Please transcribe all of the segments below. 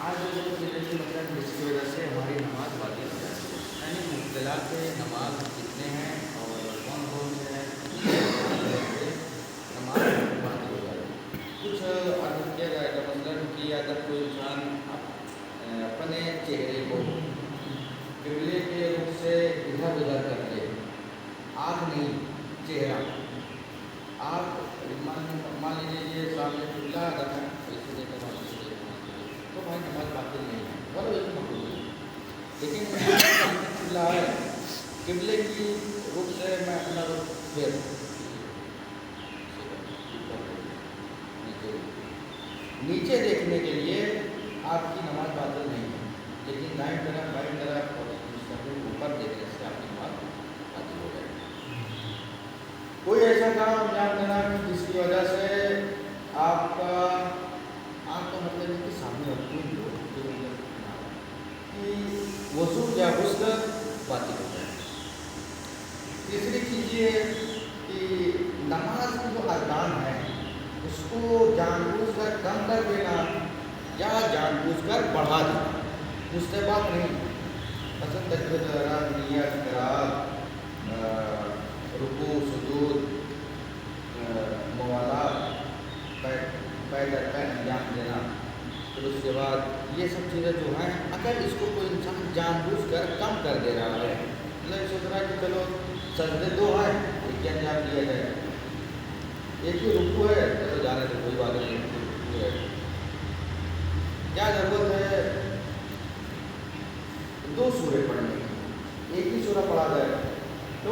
آج وہ چیزیں کی مطلب جس کی وجہ سے ہماری نماز باطل ہو جاتی ہے، یعنی مبتلا کے نماز کتنے ہیں اور کون کون سے ہیں سے نماز باطل ہو جاتی ہے۔ کچھ عادت کیا جائے گا مثلاً کہ اگر کوئی انسان اپنے چہرے کو قبلے کے رخ سے ادھر ادھر کر دے، آنکھ نہیں چہرہ، آپ مان لیجیے یہ سامنے قبلہ اگر ہے ایسے دیکھ کر تو بھائی نماز باطل نہیں ہے، بولو ایک مقبول ہے، لیکن سامنے قبلہ ہے، قبلے کی رخ سے میں اپنا رخ پھیر نیچے دیکھنے کے لیے آپ کی نماز باطل نہیں ہے، لیکن دائیں طرف بائیں طرف اور مستقبل اوپر دیکھنے سے آپ کی نماز باطل ہو جائے گی۔ کوئی ایسا کام انجام دینا جس کی وجہ سے آپ کا آنکھ کا مطلب ہے کہ سامنے رکھیں کہ وضو یا غسل باطل ہو جائے۔ تیسری چیز یہ کہ نماز کی جو ارکان ہے اس کو جان بوجھ کر کم کر دینا یا جان بوجھ کر بڑھا دینا مستحبات نہیں، مثلا تکبیر احرام، نیت، قرات، رکوع، سجود، موالات، پیر در پیر انجام دینا، پھر اس کے بعد یہ سب چیزیں جو ہیں اگر اس کو کوئی انسان جان بوجھ کر کم کر دے رہا ہے، مطلب سوچ رہا ہے کہ چلو سجدے دو ہیں ایک انجام دیا جائے، ایک ہی رکوع ہے چلو جانے سے کوئی بات نہیں، رکوع ہے، کیا ضرورت ہے دو سورے پڑھنے کی، ایک ہی سورہ پڑھا جائے۔ تو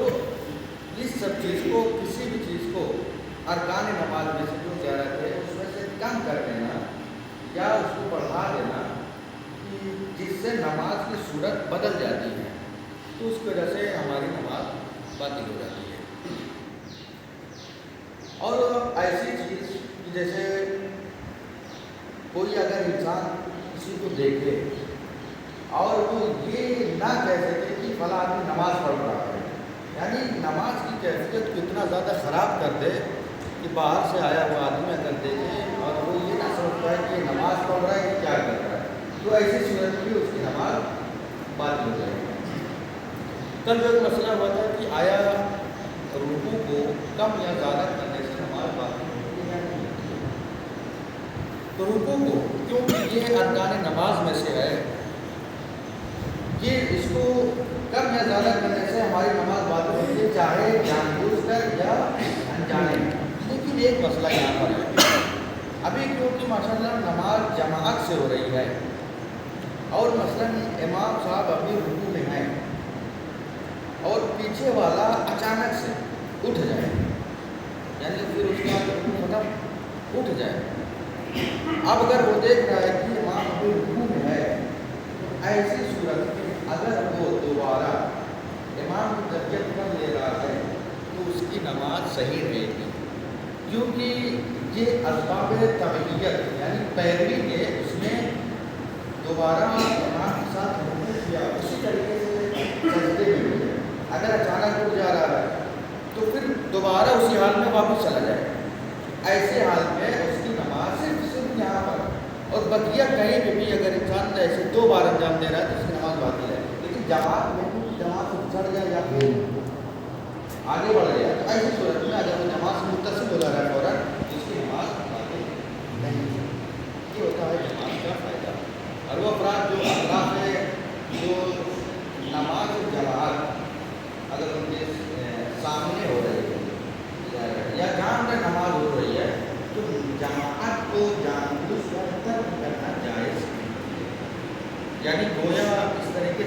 اس سب چیز کو کسی بھی چیز کو ارکان نماز میں سے جو زیارت ہے اس میں سے کم کر دینا یا اس کو بڑھا دینا کہ جس سے نماز کی صورت بدل جاتی ہے، تو اس کی وجہ سے ہماری نماز باطل ہو جاتی ہے۔ اور ایسی چیز جیسے کوئی اگر انسان کسی کو دیکھے اور وہ یہ نہ کہہ سکے کہ فلاں آدمی نماز پڑھ رہا ہے، یعنی نماز کی کیفیت کو اتنا زیادہ خراب کر دے کہ باہر سے آیا ہوا آدمی اگر دیکھے اور وہ یہ نہ سمجھ پائے کہ یہ نماز پڑھ رہا ہے کہ کیا کر رہا ہے، تو ایسی صورت میں اس کی نماز باطل ہو جائے گی۔ کل جو ایک مسئلہ ہوا تھا کہ آیا رکوع کو کم یا زیادہ کرنے سے نماز باطل ہوتی ہے یا نہیں ہوتی ہے؟ تو رکوع کو کیونکہ یہ ارکان نماز میں سے ہے کہ اس کو کم یا زیادہ کرنے سے ہماری نماز باطل ہوتی ہے، چاہے جان بوجھ کر یا انجانے۔ لیکن ایک مسئلہ یہاں پر ہے، ابھی کیونکہ ماشاءاللہ نماز جماعت سے ہو رہی ہے اور مثلاً امام صاحب ابھی رکوع میں ہیں اور پیچھے والا اچانک سے اٹھ جائے، یعنی پھر اس کا رکوع ختم اٹھ جائے، اب اگر وہ دیکھ رہا ہے کہ امام ابھی رکوع میں ہے، ایسی صورت میں اگر وہ دوبارہ امام کی تربیت کر لے رہا ہے تو اس کی نماز صحیح رہے گی، کیونکہ یہ اسباب تبعیت یعنی پیروی کے اس نے دوبارہ امام کے ساتھ رکوع کیا، اسی طریقے سے سجدے میں بھی اگر اچانک اٹھ جا رہا ہے تو پھر دوبارہ اسی حال میں واپس چلا جائے، ایسے حال میں اس کی نماز صرف یہاں پر اور بقیہ کہیں پہ بھی اگر انسان ایسے دو بار انجام دے رہا ہے تو اس کی نماز باطل ہے۔ لیکن جماعت میں جماعت سے چڑھ جائے یا پھر آگے بڑھ جائے تو ایسی صورت میں اگر وہ جماعت سے متصل ہو جا رہا ہے فوراً تو اس کی نماز باطل نہیں ہے۔ یہ ہوتا ہے جماعت کا فائدہ، اور وہ افراد جو اطراف ہے جو نماز جماعت اگر ان کے سامنے ہو رہی ہے یا جان میں نماز ہو رہی ہے تو جماعت کو جان بوجھ کر ترک کرنا جائز، یعنی گویا اس طریقے